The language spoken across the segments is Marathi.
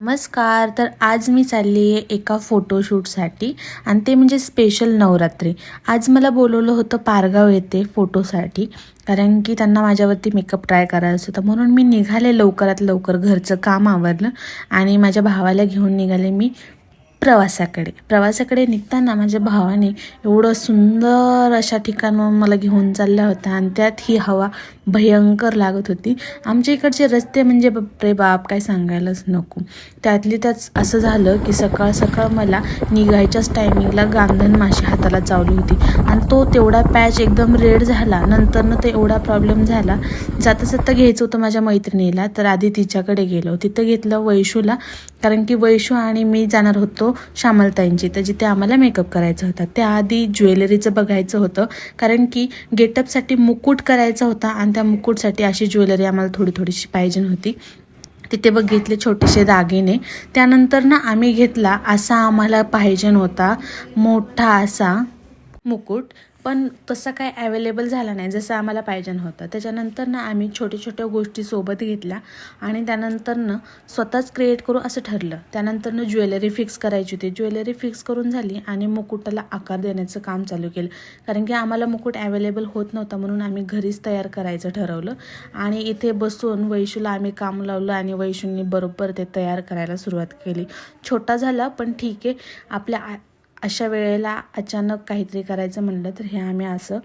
नमस्कार. तर आज मी चालली आहे एका फोटोशूटसाठी आणि ते म्हणजे स्पेशल नवरात्री. आज मला बोलवलं होतं पारगाव येथे फोटोसाठी, कारण की त्यांना माझ्यावरती मेकअप ट्राय करायचं होतं. म्हणून मी निघाले लवकरात लवकर, घरचं काम आवरलं आणि माझ्या भावाला घेऊन निघाले मी प्रवासाकडे निघताना माझ्या भावाने एवढं सुंदर अशा ठिकाणावर मला घेऊन चालला होता आणि त्यात ही हवा भयंकर लागत होती. आमच्या इकडचे रस्ते म्हणजे बापरे बाप, काय सांगायलाच नको. त्यातली त्याच असं झालं की सकाळ सकाळ मला निघायच्याच टायमिंगला गांधण माशी हाताला चावली होती आणि तो तेवढा पॅच एकदम रेड झाला. नंतरनं ते एवढा प्रॉब्लेम झाला, जाता जाता घ्यायचं होतं माझ्या मैत्रिणीला, तर आधी तिच्याकडे गेलो. तिथं घेतलं वैशूला, कारण की वैशू आणि मी जाणार होतो श्यामलताईंची, तर जिथे आम्हाला मेकअप करायचा होता. त्याआधी ज्वेलरीचं बघायचं होतं, कारण की गेटअपसाठी मुकुट करायचा होता आणि त्या मुकुटसाठी अशी ज्वेलरी आम्हाला थोडीशी पाहिजे होती. तिथे बघितले छोटेसे दागिने. त्यानंतर ना आम्ही घेतला असा आम्हाला पाहिजे होता मोठा असा मुकुट, पण तसा काय अवेलेबल झाला नाही जसं आम्हाला पाहिजे होतं. त्याच्यानंतर ना आम्ही छोट्या गोष्टी सोबत घेतल्या आणि त्यानंतरनं स्वतःच क्रिएट करू असं ठरलं. त्यानंतरनं ज्वेलरी फिक्स करायची होती. ज्वेलरी फिक्स करून झाली आणि मुकुटाला आकार देण्याचं काम चालू केलं, कारण की आम्हाला मुकुट अवेलेबल होत नव्हता. म्हणून आम्ही घरीच तयार करायचं ठरवलं आणि इथे बसून वैशूला आम्ही काम लावलं आणि वैशूंनी बरोबर ते तयार करायला सुरुवात केली. छोटा झाला पण ठीक आहे. आपल्या अशा वेळेला अचानक काहीतरी करायचं म्हणलं तर हे आम्ही असं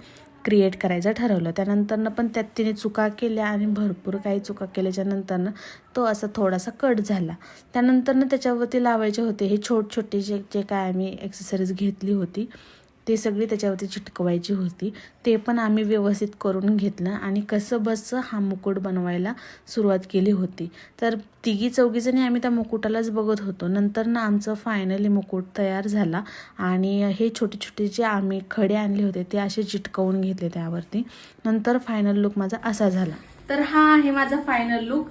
क्रिएट करायचं ठरवलं. त्यानंतरनं पण त्यात तिने चुका केल्या आणि भरपूर काही चुका केल्याच्यानंतरनं तो असा थोडासा कट झाला. त्यानंतरनं त्याच्यावरती लावायचे होते हे छोटे जे काय आम्ही ॲक्सेसरीज घेतली होती ते सगळी त्याच्यावरती चिटकवायची होती. ते पण आम्ही व्यवस्थित करून घेतलं आणि कसं बसं हा मुकुट बनवायला सुरुवात केली होती. तर तिघी चौघीजणी आम्ही त्या मुकुटालाच बघत होतो. नंतर ना आमचं फायनली मुकुट तयार झाला आणि हे छोटे जे आम्ही खडे आणले होते ते असे चिटकवून घेतले त्यावरती. नंतर फायनल लुक माझा असा झाला. तर हा आहे माझा फायनल लुक.